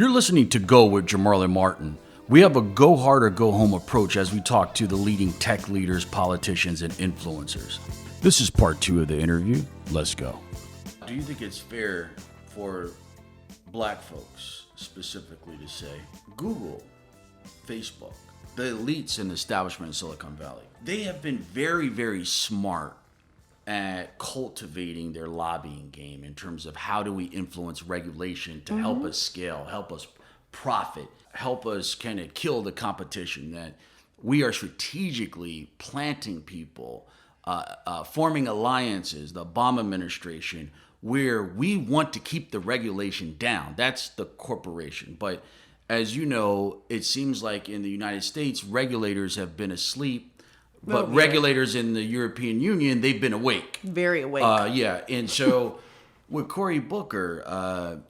You're listening to Go with Jamarlin Martin. We have a go hard or go home approach as we talk to the leading tech leaders, politicians, and influencers. This is part 2 of the interview. Let's go. Do you think it's fair for black folks specifically to say Google, Facebook, the elites in the establishment in Silicon Valley, they have been very, very smart at cultivating their lobbying game in terms of how do we influence regulation to help us scale, help us profit, help us kind of kill the competition, that we are strategically planting people, forming alliances, the Obama administration, where we want to keep the regulation down. That's the corporation. But as you know, it seems like in the United States, regulators have been asleep. But regulators in the European Union, they've been awake. Very awake. And so with Cory Booker,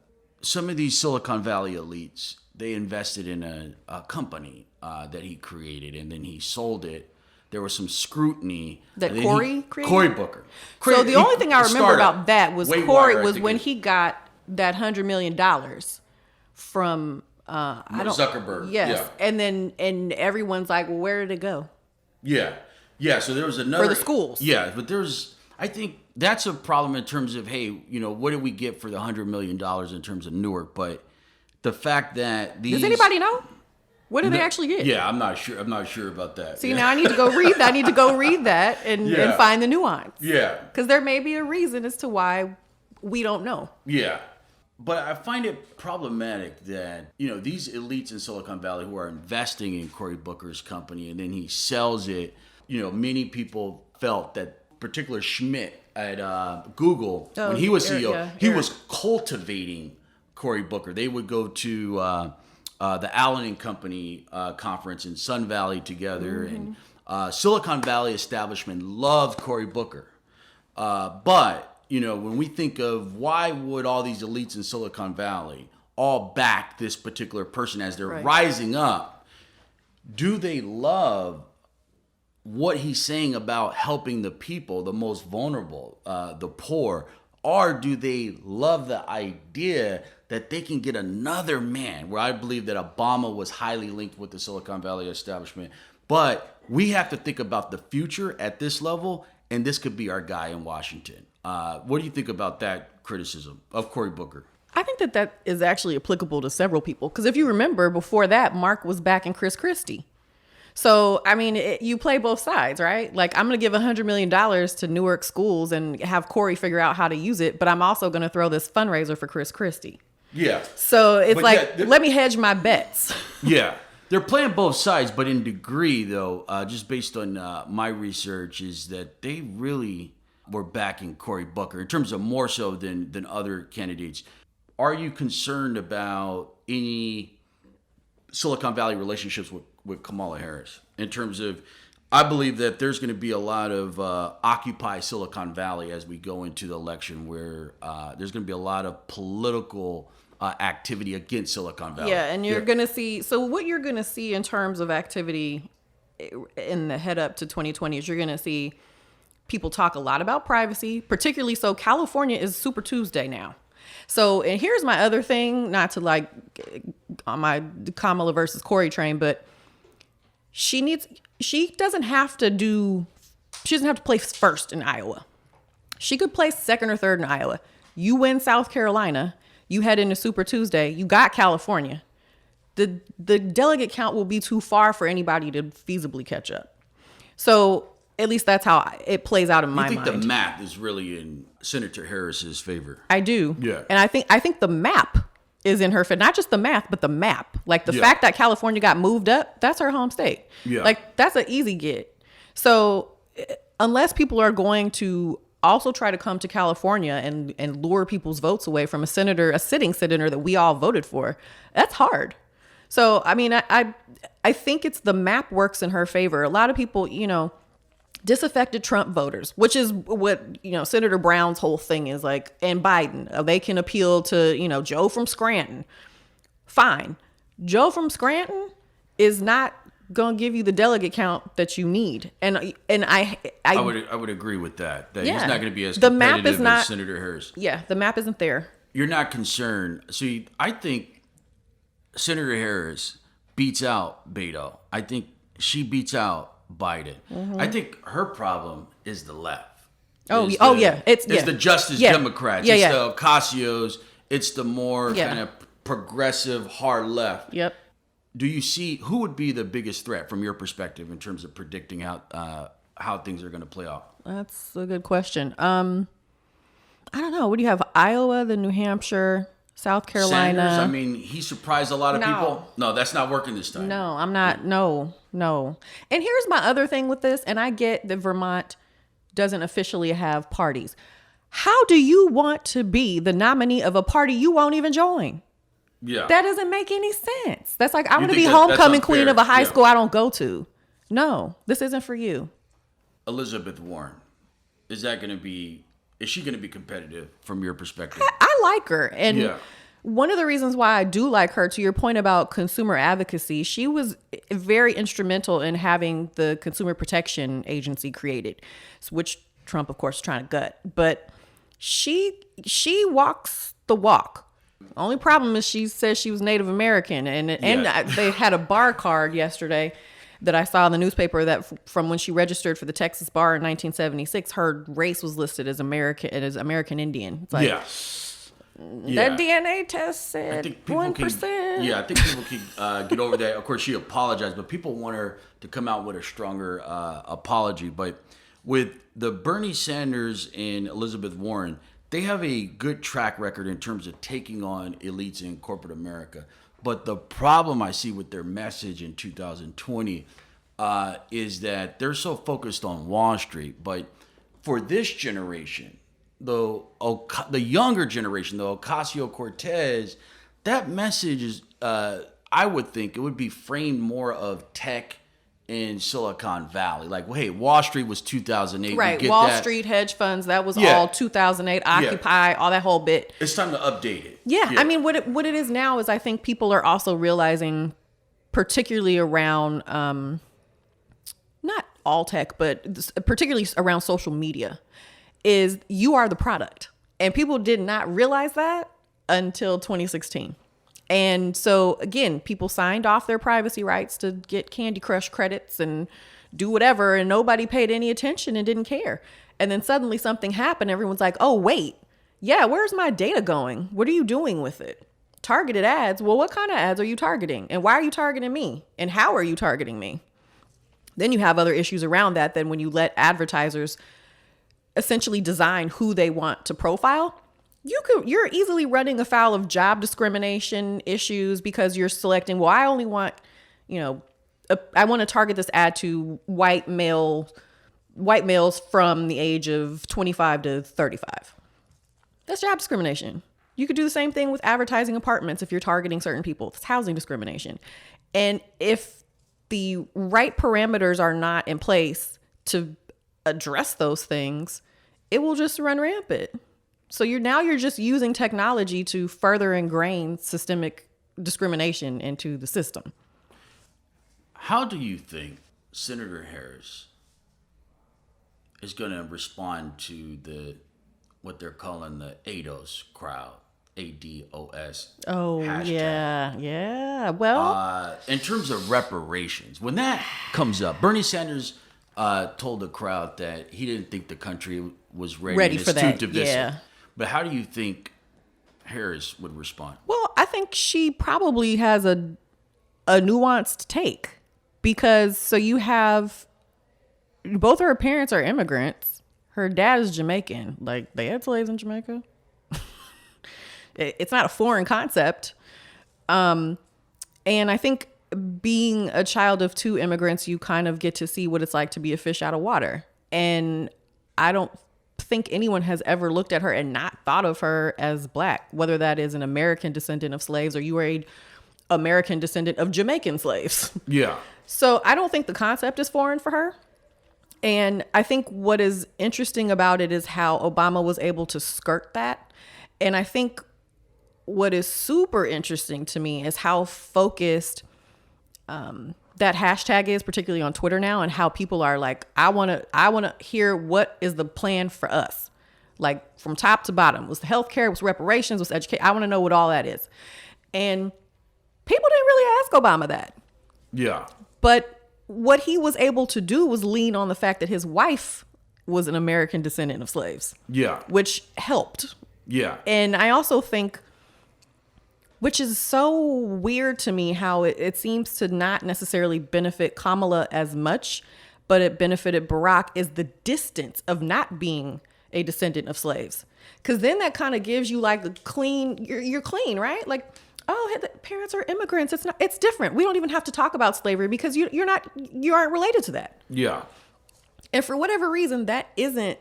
some of these Silicon Valley elites, they invested in a company that he created, and then he sold it. There was some scrutiny. That Cory created? Cory Booker. So the only thing I remember about that was Cory was when he got that $100 million from Zuckerberg. Yes. Yeah. And everyone's like, well, where did it go? Yeah. So there was another for the schools. Yeah, but I think that's a problem in terms of, hey, what did we get for the $100 million in terms of Newark? But the fact that these, does anybody know? What did they actually get? Yeah, I'm not sure. I'm not sure about that. See, now I need to go read that. I need to go read that and find the nuance. Yeah, because there may be a reason as to why we don't know. Yeah. But I find it problematic that, these elites in Silicon Valley who are investing in Cory Booker's company and then he sells it, many people felt that particular Schmidt at Google, when he was CEO, he was cultivating Cory Booker. They would go to the Allen and Company conference in Sun Valley together, and Silicon Valley establishment loved Cory Booker. But when we think of why would all these elites in Silicon Valley all back this particular person as they're rising up, do they love what he's saying about helping the people, the most vulnerable, the poor, or do they love the idea that they can get another man, where I believe that Obama was highly linked with the Silicon Valley establishment, but we have to think about the future at this level, and this could be our guy in Washington. What do you think about that criticism of Cory Booker? I think that is actually applicable to several people. Because if you remember, before that, Mark was backing Chris Christie. So, I mean, you play both sides, right? Like, I'm going to give $100 million to Newark schools and have Cory figure out how to use it. But I'm also going to throw this fundraiser for Chris Christie. Yeah. So it's let me hedge my bets. Yeah. They're playing both sides, but in degree, though, just based on my research, is that they really were backing Cory Booker in terms of more so than other candidates. Are you concerned about any Silicon Valley relationships with Kamala Harris in terms of, I believe that there's going to be a lot of Occupy Silicon Valley as we go into the election, where there's going to be a lot of political activity against Silicon Valley. Yeah, and you're going to see, so what you're going to see in terms of activity in the head up to 2020 is you're going to see people talk a lot about privacy, particularly so California is Super Tuesday now. So, and here's my other thing, not to on my Kamala versus Cory train, but she doesn't have to place first in Iowa. She could place second or third in Iowa. You win South Carolina, you head into Super Tuesday, you got California. The delegate count will be too far for anybody to feasibly catch up. So at least that's how it plays out in my mind. I think the map is really in Senator Harris's favor. I do. Yeah. And I think the map is in her favor. Not just the math, but the map. Like the fact that California got moved up, that's her home state. Yeah. Like that's an easy get. So unless people are going to also try to come to California and lure people's votes away from a sitting senator that we all voted for, that's hard. So, I mean, I think it's the map works in her favor. A lot of people, disaffected Trump voters, which is what, Senator Brown's whole thing is like, and Biden, they can appeal to, Joe from Scranton. Fine. Joe from Scranton is not going to give you the delegate count that you need. And I would agree with that. He's not going to be as the map is not, as Senator Harris. Yeah, the map isn't there. You're not concerned. See, I think Senator Harris beats out Beto. I think she beats out Biden. I think her problem is the left. It's the Justice Democrats. It's the Ocasios. It's the more kind of progressive, hard left. Yep. Do you see who would be the biggest threat from your perspective in terms of predicting how things are going to play out? That's a good question. I don't know. What do you have? Iowa, the New Hampshire, South Carolina. Sanders, I mean, he surprised a lot of people. No, that's not working this time. No, I'm not. No. And here's my other thing with this, and I get that Vermont doesn't officially have parties. How do you want to be the nominee of a party you won't even join? Yeah. That doesn't make any sense. That's like, I want to be homecoming queen of a high school I don't go to. No, this isn't for you. Elizabeth Warren, is she going to be competitive from your perspective? I like her. And one of the reasons why I do like her, to your point about consumer advocacy, she was very instrumental in having the Consumer Protection Agency created, which Trump, of course, is trying to gut. But she walks the walk. The only problem is she says she was Native American. And they had a bar card yesterday that I saw in the newspaper that from when she registered for the Texas bar in 1976, her race was listed as American Indian. It's like, that DNA test said 1%. I think people can get over that. Of course, she apologized, but people want her to come out with a stronger apology. But with the Bernie Sanders and Elizabeth Warren, they have a good track record in terms of taking on elites in corporate America. But the problem I see with their message in 2020 is that they're so focused on Wall Street. But for this generation, the younger generation, the Ocasio-Cortez, that message is, I would think it would be framed more of tech in Silicon Valley. Like, hey, Wall Street was 2008. Right, Wall Street, hedge funds, that was all 2008, Occupy, all that whole bit. It's time to update it. Yeah, I mean, what it is now is I think people are also realizing, particularly around, not all tech, but particularly around social media, is you are the product. And people did not realize that until 2016. And so, again, people signed off their privacy rights to get Candy Crush credits and do whatever, and nobody paid any attention and didn't care. And then suddenly something happened. Everyone's like, oh, wait, where's my data going? What are you doing with it? Targeted ads. Well, what kind of ads are you targeting? And why are you targeting me? And how are you targeting me? Then you have other issues around that. Then when you let advertisers essentially design who they want to profile, you're easily running afoul of job discrimination issues because you're selecting, well, I only want, I want to target this ad to white males from the age of 25 to 35. That's job discrimination. You could do the same thing with advertising apartments if you're targeting certain people. It's housing discrimination. And if the right parameters are not in place to address those things, it will just run rampant. So you're just using technology to further ingrain systemic discrimination into the system. How do you think Senator Harris is going to respond to what they're calling the ADOS crowd? ADOS. Oh, hashtag. Yeah. Well, in terms of reparations, when that comes up, Bernie Sanders told the crowd that he didn't think the country was ready for that. Yeah. But how do you think Harris would respond? Well, I think she probably has a nuanced take because so you have both her parents are immigrants. Her dad is Jamaican. Like, they had slaves in Jamaica. It's not a foreign concept. And I think being a child of two immigrants, you kind of get to see what it's like to be a fish out of water. And I don't think anyone has ever looked at her and not thought of her as black, whether that is an American descendant of slaves or you are an American descendant of Jamaican slaves. Yeah. So I don't think the concept is foreign for her. And I think what is interesting about it is how Obama was able to skirt that. And I think what is super interesting to me is how focused that hashtag is, particularly on Twitter now, and how people are like, I want to hear what is the plan for us, like from top to bottom. Was the healthcare? Was reparations? Was education? I want to know what all that is. And people ask Obama that. Yeah. But what he was able to do was lean on the fact that his wife was an American descendant of slaves. Yeah. Which helped. Yeah. And I also think, which is so weird to me, how it seems to not necessarily benefit Kamala as much, but it benefited Barack, is the distance of not being a descendant of slaves. Because then that kind of gives you like a clean, you're clean, right? Like, oh, the parents are immigrants. It's different. We don't even have to talk about slavery because you aren't related to that. Yeah. And for whatever reason, that isn't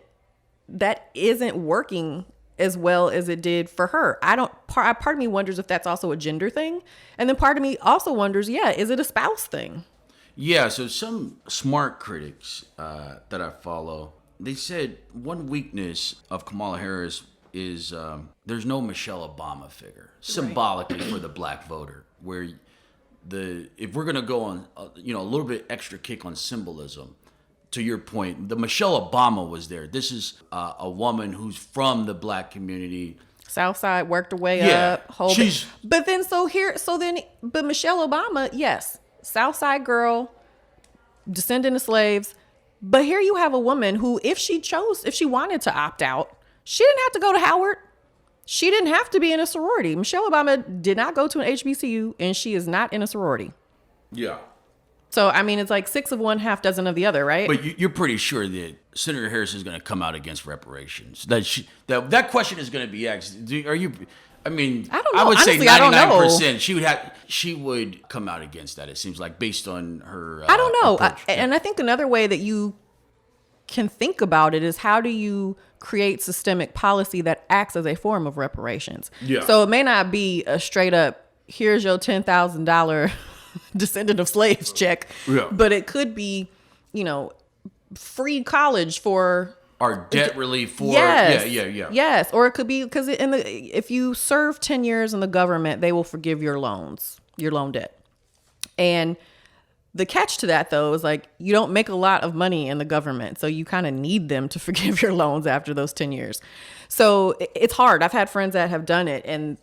working as well as it did for her. Part of me wonders if that's also a gender thing. And then part of me also wonders, is it a spouse thing? Yeah, so some smart critics that I follow, they said one weakness of Kamala Harris is there's no Michelle Obama figure, symbolically for the black voter, where if we're going to go on a little bit extra kick on symbolism, to your point, the Michelle Obama was there. This is a woman who's from the black community. Southside, worked her way up. But Michelle Obama, yes, Southside girl, descendant of slaves. But here you have a woman who, if she wanted to opt out, she didn't have to go to Howard. She didn't have to be in a sorority. Michelle Obama did not go to an HBCU, and she is not in a sorority. Yeah. So, I mean, it's like 6 of one, half dozen of the other, right? But you're pretty sure that Senator Harris is going to come out against reparations. That question is going to be asked. Are you? I mean, I don't know. I would Honestly, say 99%. She would come out against that. It seems like, based on her. I don't know. And I think another way that you can think about it is, how do you create systemic policy that acts as a form of reparations? Yeah. So it may not be a straight up, here's your $10,000 descendant of slaves check, but it could be, free college for our debt relief for yes, or it could be because if you serve 10 years in the government, they will forgive your loan debt. And the catch to that, though, is like, you don't make a lot of money in the government, so you kind of need them to forgive your loans after those 10 years. So it's hard. I've had friends that have done it and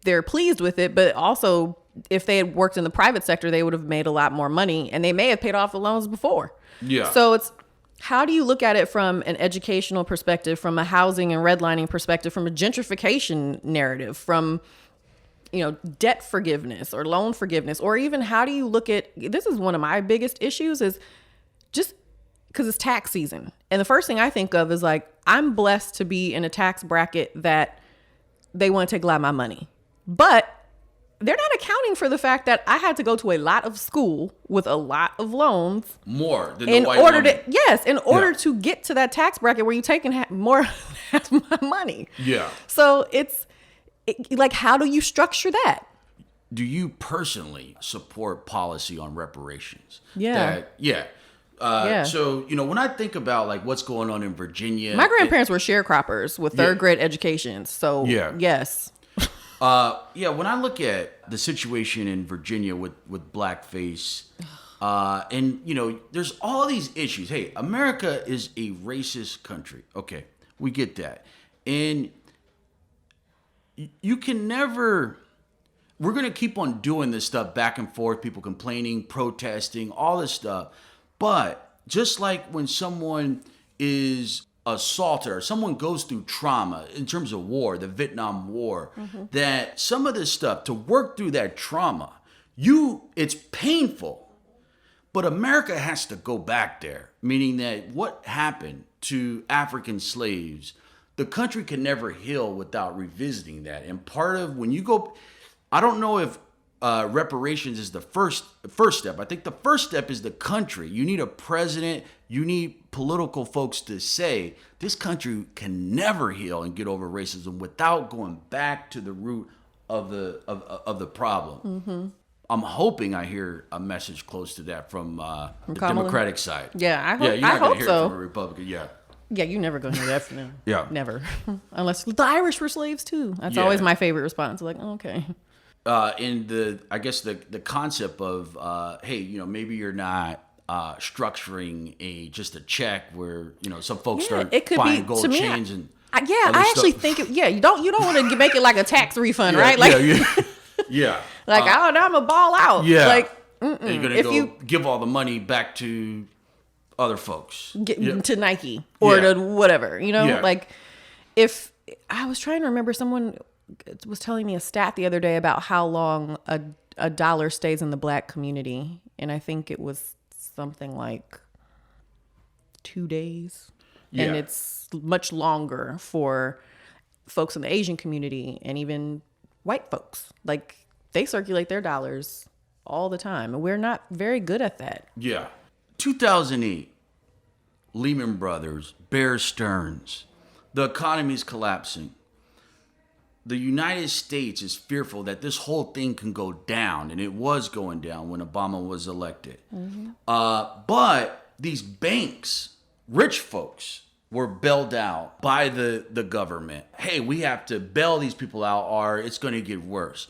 they're pleased with it, but also, if they had worked in the private sector, they would have made a lot more money, and they may have paid off the loans before. Yeah. So it's, how do you look at it from an educational perspective, from a housing and redlining perspective, from a gentrification narrative, from, debt forgiveness or loan forgiveness, or even how do you look at, this is one of my biggest issues, is just because it's tax season. And the first thing I think of is like, I'm blessed to be in a tax bracket that they want to take a lot of my money, but they're not accounting for the fact that I had to go to a lot of school with a lot of loans. More than the white woman. In order to get to that tax bracket where you're taking more half my money. Yeah. So it's like, how do you structure that? Do you personally support policy on reparations? Yeah. So, when I think about like what's going on in Virginia. My grandparents were sharecroppers with third grade educations. So yes. When I look at the situation in Virginia with blackface, and there's all these issues. Hey, America is a racist country. Okay, we get that. And you can never, we're going to keep on doing this stuff back and forth, people complaining, protesting, all this stuff. But just like when someone is assaulted or someone goes through trauma in terms of war, the Vietnam War, that some of this stuff, to work through that trauma, it's painful, but America has to go back there, meaning that what happened to African slaves, the country can never heal without revisiting that. And part of when you go, I don't know if reparations is the first step. I think the first step is the country. You need a president. You need political folks to say this country can never heal and get over racism without going back to the root of the problem. I'm hoping I hear a message close to that from the Democratic side. Yeah, I hope, you're not going to hear so. it from a Republican. Yeah, you never gonna hear that from them. Yeah, never. Unless the Irish were slaves too. That's always my favorite response. Like, okay. In the concept of hey, maybe you're not structuring just a check where some folks start buying gold chains and I actually think you don't want to make it like a tax refund, right? Like Yeah. Like, I'm going to ball out. Yeah. Like, and you're going to give all the money back to other folks. To Nike or to whatever, Yeah. Like, if I was trying to remember, someone was telling me a stat the other day about how long a dollar stays in the Black community. And I think it was something like 2 days. Yeah. And it's much longer for folks in the Asian community and even white folks. Like, they circulate their dollars all the time. And we're not very good at that. Yeah. 2008, Lehman Brothers, Bear Stearns, the economy's collapsing. The United States is fearful that this whole thing can go down, and it was going down when Obama was elected. Mm-hmm. But these banks, rich folks, were bailed out by the government. Hey, we have to bail these people out or it's going to get worse.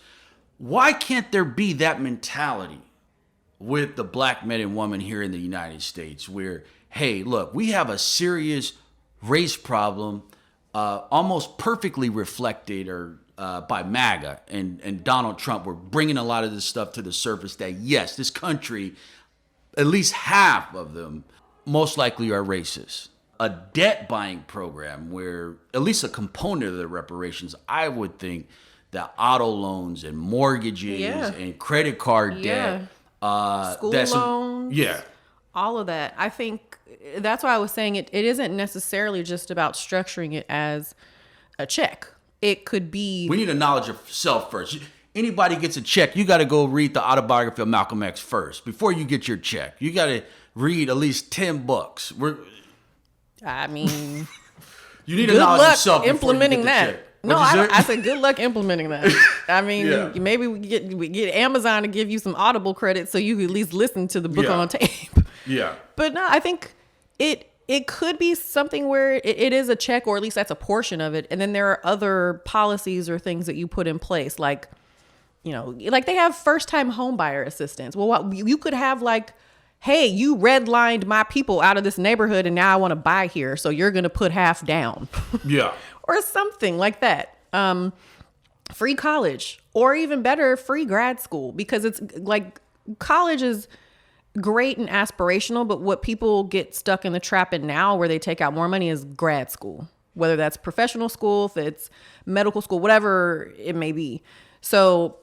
Why can't there be that mentality with the Black men and women here in the United States where, hey, look, we have a serious race problem, almost perfectly reflected by MAGA and Donald Trump. We're bringing a lot of this stuff to the surface that, yes, this country, at least half of them, most likely are racist. A debt buying program where at least a component of the reparations, I would think that auto loans and mortgages and credit card debt, school loans, all of that. I think that's why I was saying it isn't necessarily just about structuring it as a check. It could be. We need a knowledge of self first. Anybody gets a check, you got to go read the autobiography of Malcolm X first before you get your check. You got to read at least 10 books. I mean, you need a knowledge of self implementing before you get the that. check. No, I said good luck implementing that. I mean, maybe we get Amazon to give you some Audible credit so you can at least listen to the book on tape. Yeah. But no, I think it could be something where it is a check, or at least that's a portion of it. And then there are other policies or things that you put in place, like, like they have first-time home buyer assistance. Well, you could have like, hey, you redlined my people out of this neighborhood and now I want to buy here, so you're going to put half down. Yeah. Or something like that. Free college, or even better, free grad school, because it's like college is great and aspirational, but what people get stuck in the trap in now where they take out more money is grad school, whether that's professional school, if it's medical school, whatever it may be. So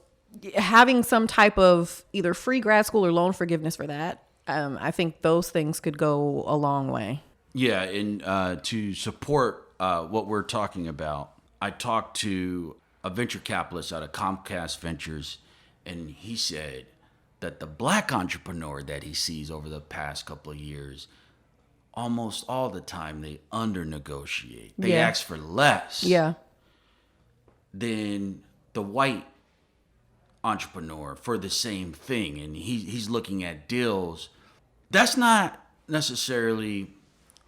having some type of either free grad school or loan forgiveness for that, I think those things could go a long way. Yeah, and to support what we're talking about, I talked to a venture capitalist out of Comcast Ventures, and he said that the Black entrepreneur that he sees over the past couple of years, almost all the time they under-negotiate. They ask for less than the white entrepreneur for the same thing, and he's looking at deals. That's not necessarily...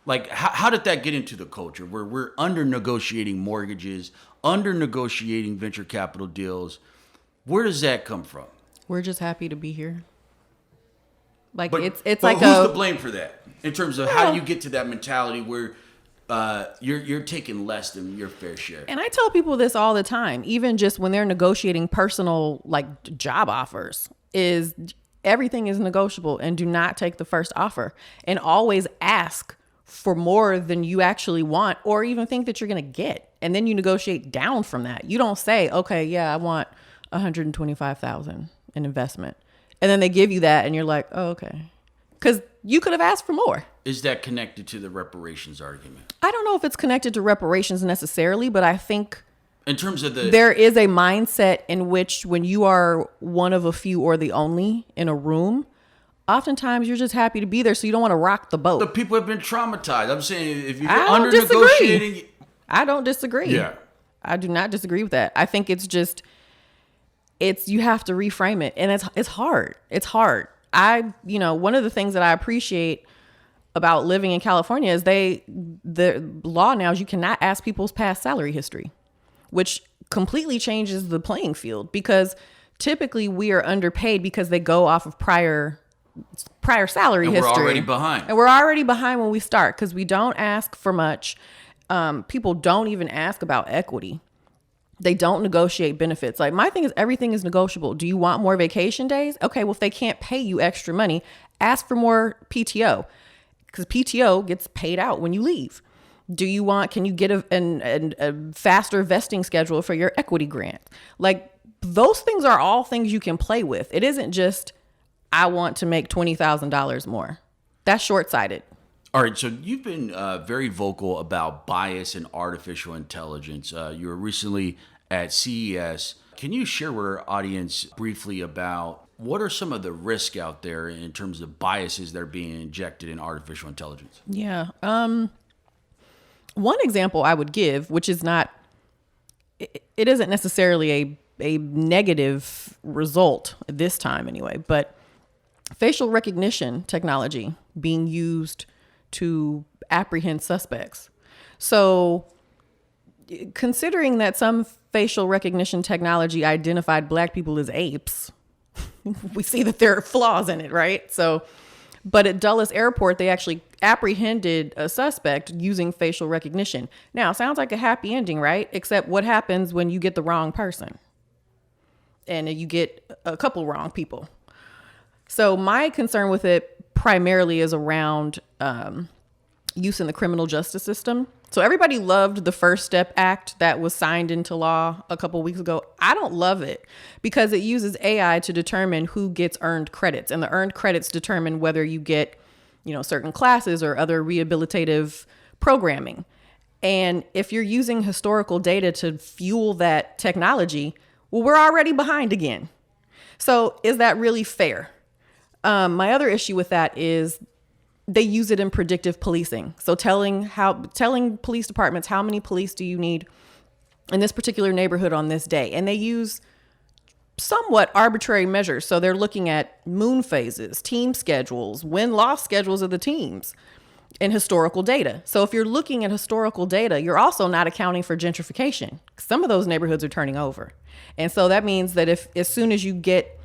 Like, how did that get into the culture where we're under-negotiating mortgages, under-negotiating venture capital deals? Where does that come from? We're just happy to be here. Like, but it's like who's to blame for that? In terms of how you get to that mentality where you're taking less than your fair share. And I tell people this all the time, even just when they're negotiating personal, like, job offers, is everything is negotiable, and do not take the first offer, and always ask for more than you actually want or even think that you're going to get. And then you negotiate down from that. You don't say, okay, yeah, I want $125,000 in investment. And then they give you that and you're like, oh, okay. Because you could have asked for more. Is that connected to the reparations argument? I don't know if it's connected to reparations necessarily, but I think in terms of there is a mindset in which when you are one of a few or the only in a room, oftentimes you're just happy to be there, so you don't want to rock the boat. The people have been traumatized. I'm saying if you're under negotiating, I don't disagree. Yeah, I do not disagree with that. I think it's just you have to reframe it, and it's hard. It's hard. One of the things that I appreciate about living in California is the law now is you cannot ask people's past salary history, which completely changes the playing field, because typically we are underpaid because they go off of prior salary history. We're already behind. And we're already behind when we start because we don't ask for much. People don't even ask about equity. They don't negotiate benefits. Like, my thing is, everything is negotiable. Do you want more vacation days? Okay, well, if they can't pay you extra money, ask for more PTO, because PTO gets paid out when you leave. Can you get a faster vesting schedule for your equity grant? Like, those things are all things you can play with. It isn't just, I want to make $20,000 more. That's short-sighted. All right, so you've been very vocal about bias in artificial intelligence. You were recently at CES. Can you share with our audience briefly about what are some of the risks out there in terms of biases that are being injected in artificial intelligence? Yeah. One example I would give, which is not, it isn't necessarily a negative result this time anyway, but facial recognition technology being used to apprehend suspects. So considering that some facial recognition technology identified Black people as apes, we see that there are flaws in it, right? So, but at Dulles Airport, they actually apprehended a suspect using facial recognition. Now, sounds like a happy ending, right? Except what happens when you get the wrong person and you get a couple wrong people. So my concern with it primarily is around use in the criminal justice system. So everybody loved the First Step Act that was signed into law a couple weeks ago. I don't love it because it uses AI to determine who gets earned credits, and the earned credits determine whether you get, certain classes or other rehabilitative programming. And if you're using historical data to fuel that technology, well, we're already behind again. So is that really fair? My other issue with that is they use it in predictive policing. So telling police departments how many police do you need in this particular neighborhood on this day. And they use somewhat arbitrary measures. So they're looking at moon phases, team schedules, win-loss schedules of the teams, and historical data. So if you're looking at historical data, you're also not accounting for gentrification. Some of those neighborhoods are turning over. And so that means that if as soon as you get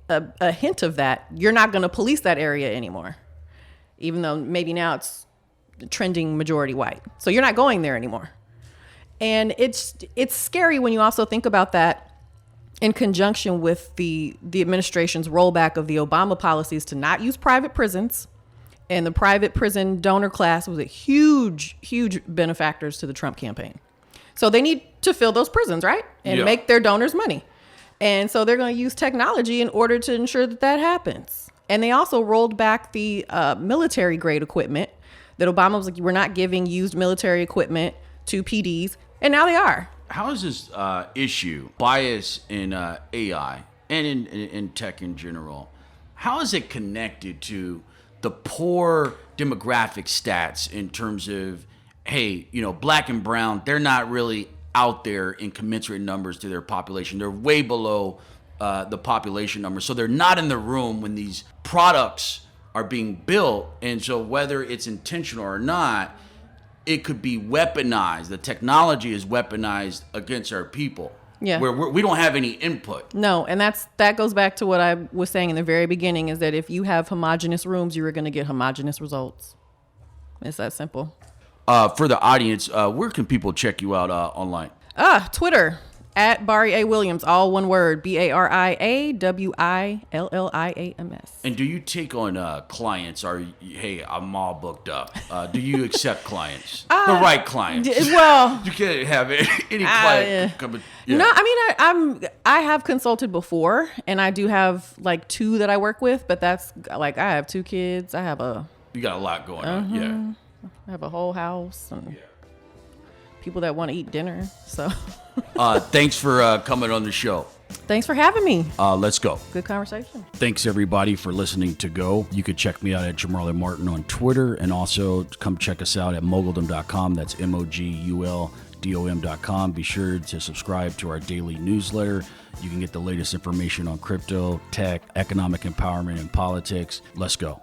a hint of that, you're not going to police that area anymore, even though maybe now it's trending majority white. So you're not going there anymore. And it's scary when you also think about that in conjunction with the administration's rollback of the Obama policies to not use private prisons. And the private prison donor class was a huge benefactors to the Trump campaign. So they need to fill those prisons, right? And make their donors money. And so they're going to use technology in order to ensure that happens. And they also rolled back the military grade equipment that Obama was like, we're not giving used military equipment to PDs. And now they are. How is this issue, bias in AI and in tech in general, how is it connected to the poor demographic stats in terms of, hey, Black and brown, they're not really out there in commensurate numbers to their population. They're way below the population number. So they're not in the room when these products are being built. And so whether it's intentional or not, it could be weaponized. The technology is weaponized against our people. Yeah. Where we don't have any input. No, and that goes back to what I was saying in the very beginning, is that if you have homogenous rooms, you are going to get homogenous results. It's that simple. For the audience, where can people check you out online? Twitter, at Bärí A. Williams, all one word, BARIAWILLIAMS. And do you take on clients? Hey, I'm all booked up. Do you accept clients? The right clients? Well, you can't have any client come. Yeah. No, I mean, I have consulted before, and I do have like 2 that I work with, but that's like, I have 2 kids. You got a lot going on. Yeah. I have a whole house and people that want to eat dinner. So thanks for coming on the show. Thanks for having me. Let's go. Good conversation. Thanks everybody for listening to Go. You could check me out at Jamarlin Martin on Twitter, and also come check us out at Moguldom.com. That's MOGULDOM.com. Be sure to subscribe to our daily newsletter. You can get the latest information on crypto, tech, economic empowerment, and politics. Let's go.